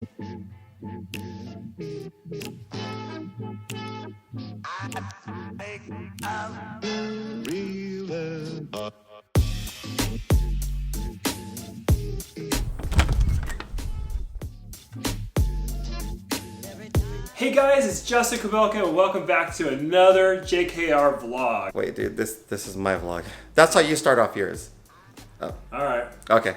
Hey guys, it's Jkobylka and welcome back to another JKR vlog. Wait, dude, this is my vlog. That's how you start off yours. Oh. Alright. Okay.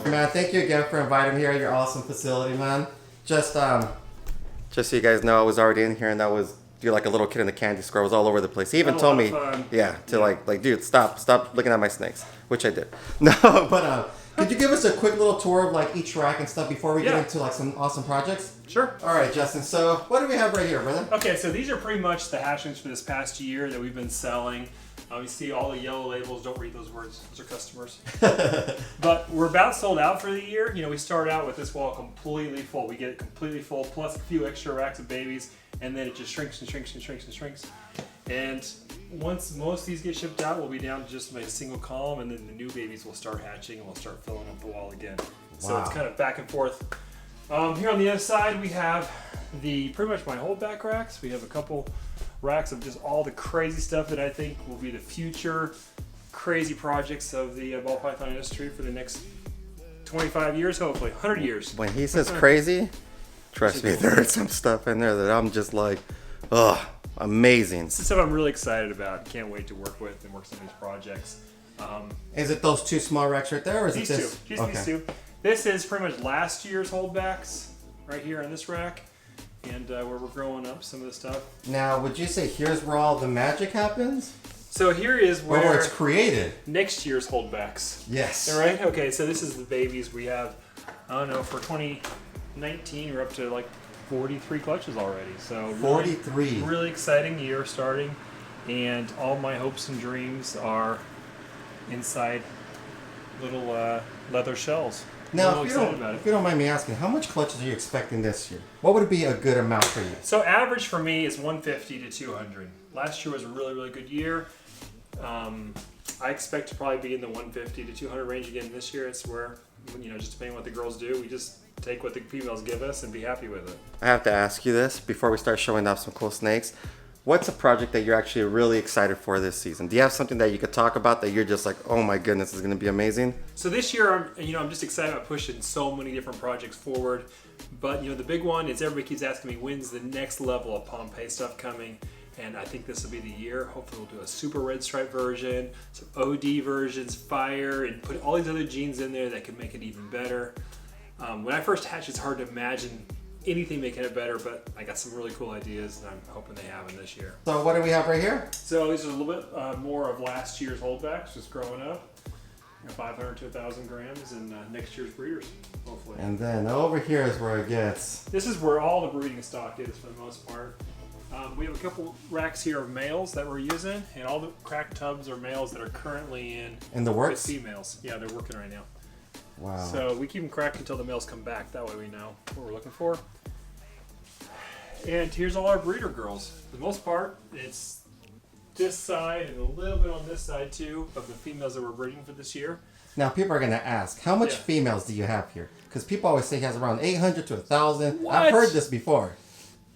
Man, thank you again for inviting me here at your awesome facility, man. Just so you guys know, I was already in here, and you're like a little kid in the candy store. I was all over the place. He even told me, like, dude, stop looking at my snakes, which I did. No, but could you give us a quick little tour of like each rack and stuff before we get into like some awesome projects? Sure. All right, Justin. So what do we have right here, brother? Okay, so these are pretty much the hatchlings for this past year that we've been selling. You see all the yellow labels. Don't read those words. Those are customers. But we're about sold out for the year. You know, we start out with this wall completely full. We get it completely full, plus a few extra racks of babies, and then it just shrinks and shrinks and shrinks and shrinks. And once most of these get shipped out, we'll be down to just a single column, and then the new babies will start hatching, and we'll start filling up the wall again. So it's kind of back and forth. Here on the other side, we have pretty much my holdback racks. We have a couple racks of just all the crazy stuff that I think will be the future crazy projects of the ball python industry for the next 25 years, hopefully 100 years. When he says crazy, trust me, there's some stuff in there that I'm just like, ugh, amazing. This is stuff I'm really excited about. Can't wait to work with and work some of these projects. Is it those two small racks right there, or is These it this? two. These two. This is pretty much last year's holdbacks right here on this rack. And where we're growing up some of the stuff. Now, would you say here's where all the magic happens? So here is where it's created. Next year's holdbacks. Yes. All right. Okay. So this is the babies we have. I don't know. For 2019, we're up to like 43 clutches already. So 43. Really exciting year starting, and all my hopes and dreams are inside little leather shells. Now, if you don't mind me asking, how much clutches are you expecting this year? What would be a good amount for you? So average for me is 150 to 200. Last year was a really, really good year. I expect to probably be in the 150 to 200 range again this year. It's where, just depending on what the girls do, we just take what the females give us and be happy with it. I have to ask you this before we start showing off some cool snakes. What's a project that you're actually really excited for this season? Do you have something that you could talk about that you're just like, oh my goodness, this is going to be amazing? So this year, I'm just excited about pushing so many different projects forward. But the big one is everybody keeps asking me, when's the next level of Pompeii stuff coming? And I think this will be the year. Hopefully we'll do a super red stripe version, some OD versions, fire, and put all these other genes in there that can make it even better. When I first hatched, it's hard to imagine anything making it better, but I got some really cool ideas, and I'm hoping they have them this year. So what do we have right here? So these are a little bit more of last year's holdbacks, just growing up. 500 to 1,000 grams, and next year's breeders, hopefully. And then over here is where it gets. This is where all the breeding stock is for the most part. We have a couple racks here of males that we're using, and all the cracked tubs are males that are currently in the works? With females. Yeah, they're working right now. Wow. So we keep them cracked until the males come back. That way we know what we're looking for. And here's all our breeder girls. For the most part, it's this side and a little bit on this side too of the females that we're breeding for this year. Now people are going to ask, how much females do you have here? Because people always say he has around 800 to 1,000. I've heard this before.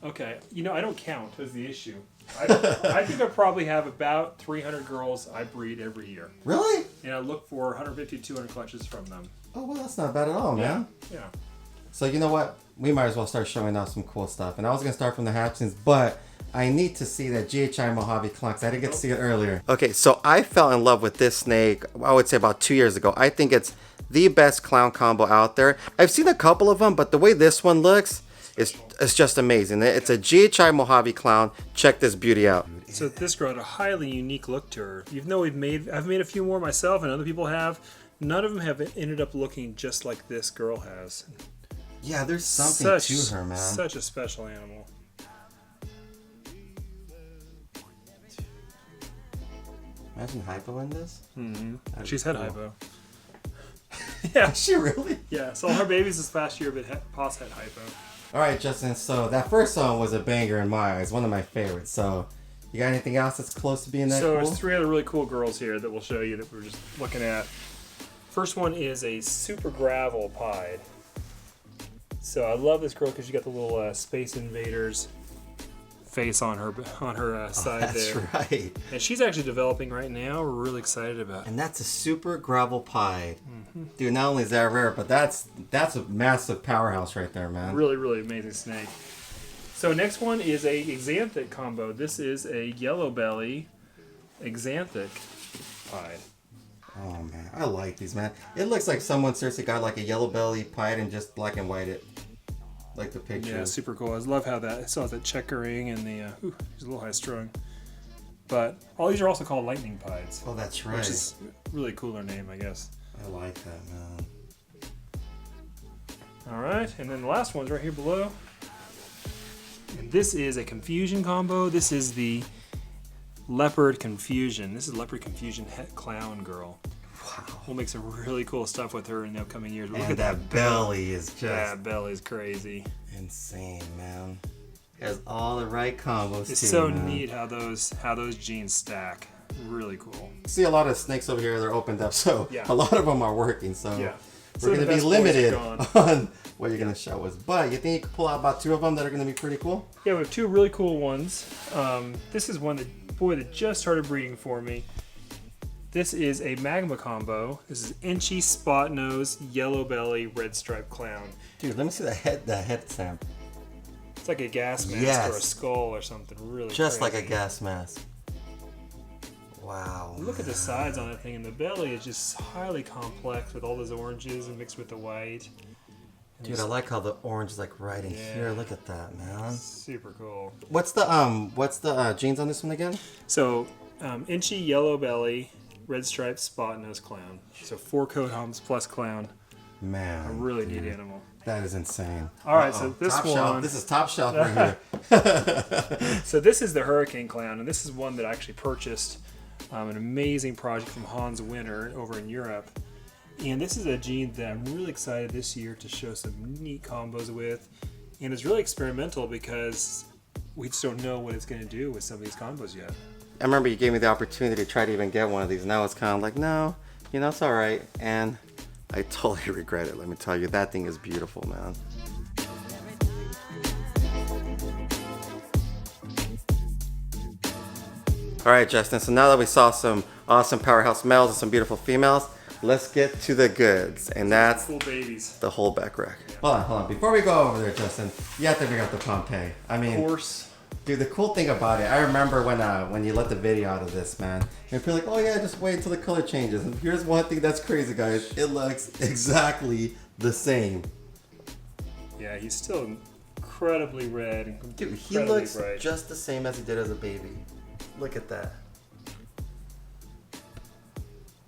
Okay, I don't count is the issue. I think I probably have about 300 girls I breed every year. Really? And I look for 150 to 200 clutches from them. Oh, well, that's not bad at all, man. Yeah. So you know what? We might as well start showing off some cool stuff. And I was going to start from the hatchlings, but I need to see that Ghi Mojave Clown because I didn't get to see it earlier. Okay, so I fell in love with this snake, I would say about 2 years ago. I think it's the best clown combo out there. I've seen a couple of them, but the way this one looks, it's just amazing. It's a Ghi Mojave Clown. Check this beauty out. So this girl had a highly unique look to her. Even though I've made a few more myself and other people have, none of them have ended up looking just like this girl has. Yeah, there's something to her, man. Such a special animal. Imagine hypo in this. Mm-hmm. She's had cool. hypo. Yeah. Is she really? Yeah, so all her babies this past year, but Pa's had hypo. All right, Justin. So that first song was a banger in my eyes, one of my favorites. So, you got anything else that's close to being that So cool? there's 3 other really cool girls here that we'll show you that we're just looking at. First one is a super gravel pied. So I love this girl because you got the little Space Invaders face on her side that's there. That's right. And she's actually developing right now. We're really excited about it. And that's a super gravel pie. Dude, not only is that rare, but that's a massive powerhouse right there, man. Really, really amazing snake. So next one is a Xanthic combo. This is a yellow belly Xanthic pied. Oh man, I like these, man. It looks like someone seriously got like a yellow belly pied and just black and white it. Like the picture. Yeah, super cool. I love how that it still has that checkering and the he's a little high strung. But all these are also called lightning pieds. Oh, that's right. Which is a really cooler name, I guess. I like that, man. All right, and then the last one's right here below. And this is a Confusion combo. This is the Leopard Confusion. This is Leopard Confusion Clown Girl. Wow. We'll make some really cool stuff with her in the upcoming years. But And look at that belly is just that belly's crazy. insane, man. It has all the right combos. It's too, so man. neat how those genes stack. Really cool. See a lot of snakes over here. They're opened up, so Yeah. a lot of them are working. So Yeah. we're So the going to be best boys limited are gone. on what you're going to show us. But you think you could pull out about 2 of them that are going to be pretty cool? Yeah, we have 2 really cool ones. This is one that just started breeding for me. This is a Magma Combo. This is Inchy Spot Nose Yellow Belly Red Stripe Clown. Dude, let me see that head stamp. It's like a gas mask Yes. or a skull or something. Really Just like a crazy. gas mask. Wow. Look at the sides on that thing, and the belly is just highly complex with all those oranges and mixed with the white. And Dude, it's I like how the orange is like right in Yeah. here. Look at that, man. super cool. What's the genes on this one again? So, Inchy Yellow Belly Red Stripe Spot Nose Clown. So 4 coat humps plus clown. Man. A really dude, neat animal. That is insane. All right, so this top one- shelf. This is top shelf right here. So this is the Hurricane Clown, and this is one that I actually purchased. An amazing project from Hans Winter over in Europe. And this is a gene that I'm really excited this year to show some neat combos with. And it's really experimental because we just don't know what it's going to do with some of these combos yet. I remember you gave me the opportunity to try to even get one of these. Now it's kind of like, no, it's all right. And I totally regret it. Let me tell you, that thing is beautiful, man. All right, Justin. So now that we saw some awesome powerhouse males and some beautiful females, let's get to the goods. And that's Cool babies. the whole back rack. Hold on. Before we go over there, Justin, you have to bring out the Pompeii. I mean, Of course. dude, the cool thing about it, I remember when you let the video out of this, man, and people are like, oh yeah, just wait until the color changes. And here's one thing that's crazy, guys. It looks exactly the same. Yeah, he's still incredibly red and Dude, he incredibly looks bright. just the same as he did as a baby. Look at that.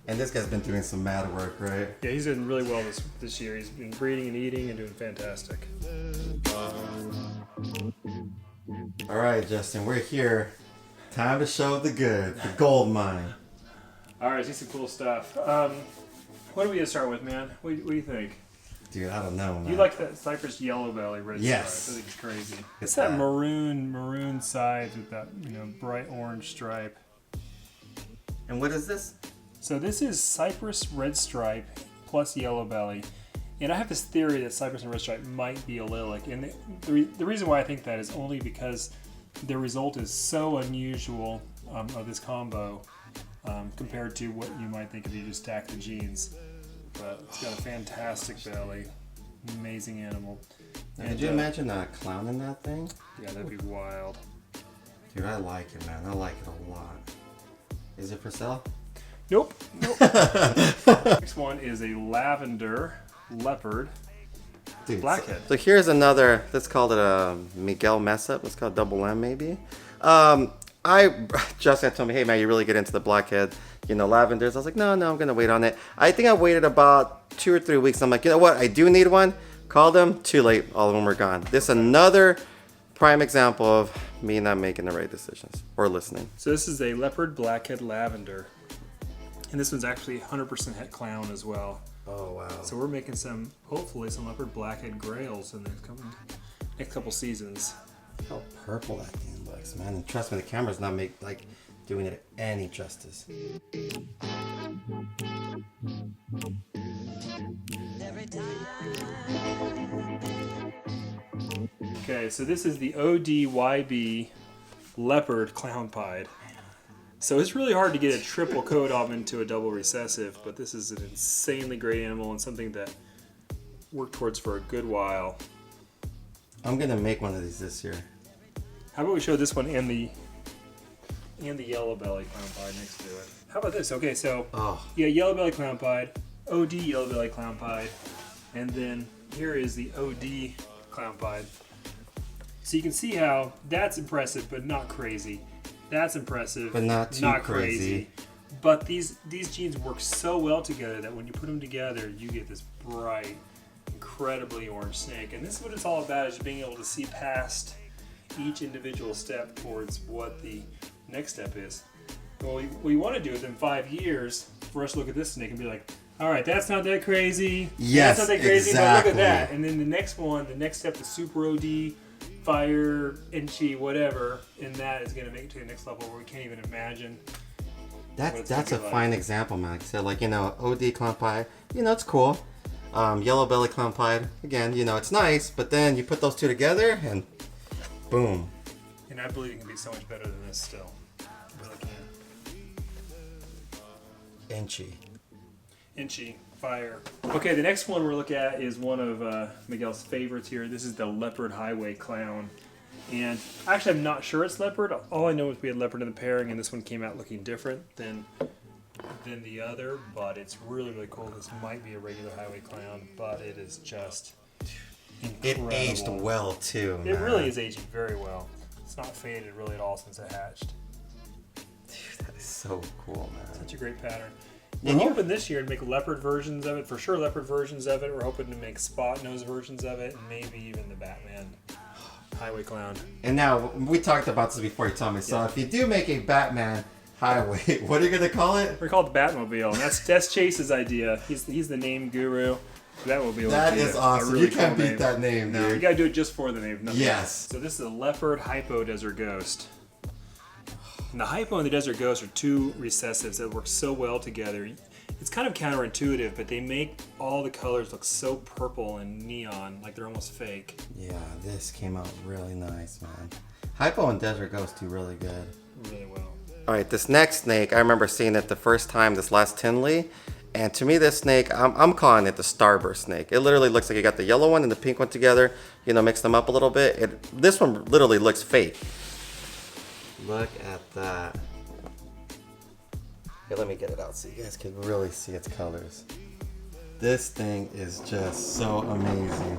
And this guy's been doing some mad work, right? Yeah, he's doing really well this year. He's been breeding and eating and doing fantastic. All right, Justin, we're here. Time to show the good, the gold mine. All right, see some cool stuff. What do we start with, man? What do you think? Dude, I don't know, man. You like that Cypress yellow belly red Yes. stripe? I think it's crazy. It's It's that that. maroon sides with that bright orange stripe. And what is this? So this is Cypress red stripe plus yellow belly. And I have this theory that Cypress and red stripe might be allelic. And the reason why I think that is only because the result is so unusual of this combo compared to what you might think if you just stack the genes. But it's got a fantastic belly. Amazing animal. Now, could you imagine a clown in that thing? Yeah, that'd be wild. Dude, I like it, man. I like it a lot. Is it for sale? Nope. Next one is a lavender leopard Dude, blackhead. So here's another, let's call it a Miguel mess up. Let's call it double M maybe. Justin told me, hey man, you really get into the blackhead, lavenders. I was like, no, I'm gonna wait on it. I think I waited about 2 or 3 weeks. I'm like, you know what? I do need one. Called them, too late. All of them were gone. This is another prime example of me not making the right decisions or listening. So this is a leopard blackhead lavender. And this one's actually 100% het clown as well. Oh, wow. So we're making some, hopefully, some leopard blackhead grails in the next couple seasons. Look how purple that thing looks, man. And trust me, the camera's not doing it any justice. Okay, so this is the ODYB Leopard Clown Pied. So it's really hard to get a triple coat off into a double recessive, but this is an insanely great animal and something that worked towards for a good while. I'm gonna make one of these this year. How about we show this one and the yellow belly clown pied next to it? How about this? Okay, so yeah, yellow belly clown pied, OD yellow belly clown pied, and then here is the OD clown pied. So you can see how that's impressive, but not crazy. That's impressive, but not too crazy. But these genes work so well together that when you put them together, you get this bright, incredibly orange snake. And this is what it's all about, is being able to see past each individual step towards what the next step is. Well, we want to do it in 5 years for us to look at this snake and be like, all right, that's not that crazy. Yes, that's not that crazy, exactly. But look at that. And then the next one, the next step, the super OD, fire, inchy, whatever, and that is going to make it to the next level where we can't even imagine. That's a fine example, man. Like I said, like, you know, OD clown pie, you know, it's cool. Yellow belly clown pie, again, you know, it's nice, but then you put those two together and boom. And I believe it can be so much better than this still. I really can. Inchy, fire. Okay, the next one we're looking at is one of Miguel's favorites here. This is the Leopard Highway Clown. And actually, I'm not sure it's leopard. All I know is we had leopard in the pairing, and this one came out looking different than the other, but it's really, really cool. This might be a regular highway clown, but it is just incredible. It aged well, too, It man. really is aging very well. It's not faded really at all since it hatched. Dude, that is so cool, man. Such a great pattern. We're hoping this year to make leopard versions of it, for sure leopard versions of it. We're hoping to make spot nose versions of it, and maybe even the Batman Highway Clown. And now, we talked about this before you told me, so if you do make a Batman Highway, what are you going to call it? We're called the Batmobile, and that's Chase's idea. He's the name guru. Batmobile. That is awesome. Really You can't cool beat name. that name, dude. No, you gotta do it just for the name. Yes. So this is a Leopard Hypo Desert Ghost. And the Hypo and the Desert Ghost are two recessives that work so well together. It's kind of counterintuitive, but they make all the colors look so purple and neon, like they're almost fake. Yeah, this came out really nice, man. Hypo and Desert Ghost do really good. Really well. All right, this next snake, I remember seeing it the first time this last Tinley, and to me this snake, I'm calling it the Starburst snake. It literally looks like you got the yellow one and the pink one together, you know, mix them up a little bit. This one literally looks fake. Look at that. Here, let me get it out so you guys can really see its colors. This thing is just so amazing.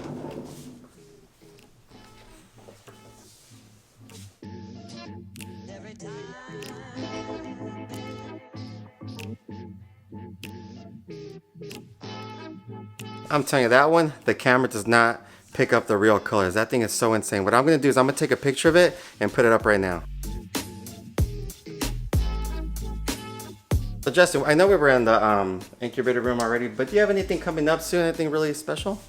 I'm telling you, that one, the camera does not pick up the real colors. That thing is so insane. What I'm going to do is I'm going to take a picture of it and put it up right now. So Justin, I know we were in the incubator room already, but do you have anything coming up soon? Anything really special?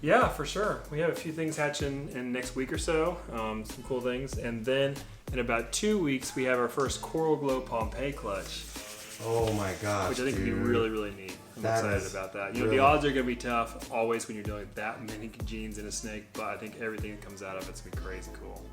Yeah, for sure. We have a few things hatching in next week or so, some cool things. And then in about 2 weeks, we have our first Coral Glow Pompeii clutch. Oh my gosh, which I think would be really, really neat. I'm excited about that. You know, the odds are going to be tough always when you're dealing with that many genes in a snake, but I think everything that comes out of it's going to be crazy cool.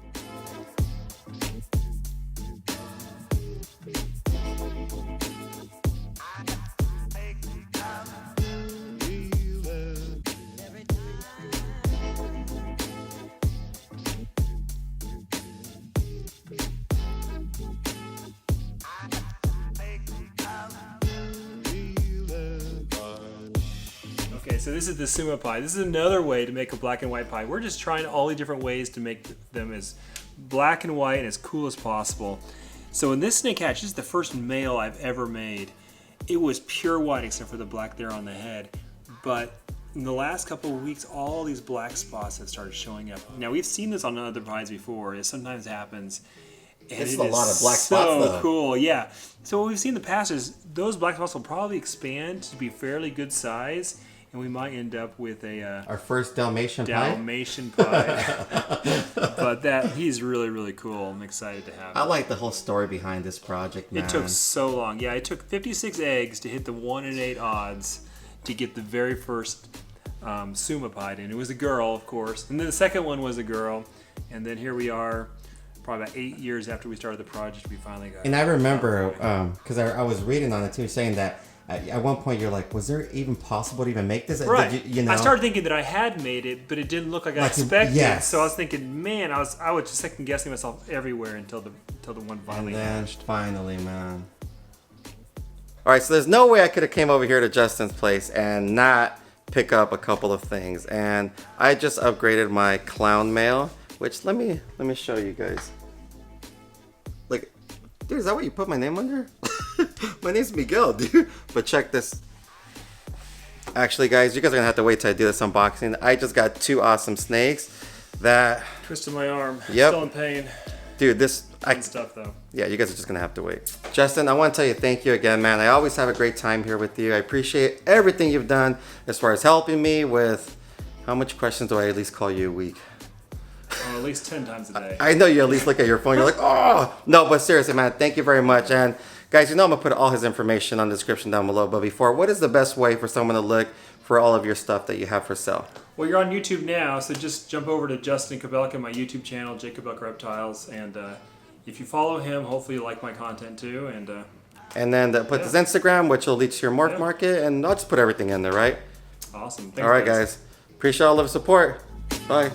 Okay, so this is the Suma pie. This is another way to make a black and white pie. We're just trying all the different ways to make them as black and white and as cool as possible. So in this snake hatch, this is the first male I've ever made. It was pure white except for the black there on the head. But in the last couple of weeks, all these black spots have started showing up. Now we've seen this on other pies before. It sometimes happens. And This is it a lot of black so spots, though. cool, yeah. So what we've seen in the past is those black spots will probably expand to be fairly good size, and we might end up with a Our first Dalmatian pie. Dalmatian pie. But he's really, really cool. I'm excited to have I him. like the whole story behind this project, man. It took so long. Yeah, it took 56 eggs to hit the 1 in 8 odds to get the very first Sumapide in. It was a girl, of course. And then the second one was a girl. And then here we are, probably about 8 years after we started the project, we finally got it. And I remember, because I was reading on it too, saying that at one point you're like, was there even possible to even make this? Right. Did you know? I started thinking that I had made it, but it didn't look like I Like, expected. yes. So I was thinking, man, I was just second guessing myself everywhere until the one finally And then hatched. finally, man. All right, so there's no way I could have came over here to Justin's place and not pick up a couple of things. And I just upgraded my clown mail, which let me show you guys. Like, dude, is that what you put my name under? My name's Miguel, dude. But check this. Actually, guys, you guys are gonna have to wait till I do this unboxing. I just got 2 awesome snakes that, Twisted my arm. Yep. Still in pain. dude, this Fun stuff though. yeah, you guys are just gonna have to wait. Justin, I want to tell you thank you again, man. I always have a great time here with you. I appreciate everything you've done as far as helping me with, how much questions do I at least call you a week? At least 10 times a day. I know you at least look at your phone, you're like, oh! No, but seriously, man, thank you very much. And guys, you know I'm gonna put all his information on the description down below, but before, what is the best way for someone to look for all of your stuff that you have for sale? Well, you're on YouTube now, so just jump over to Justin Jkobylka, my YouTube channel, Jkobylka Reptiles, and if you follow him, hopefully you like my content too. And then put his Instagram, which will lead to your Morph Market, and I'll just put everything in there, right? Awesome. Thanks, All right, guys. Appreciate all of the support. Bye.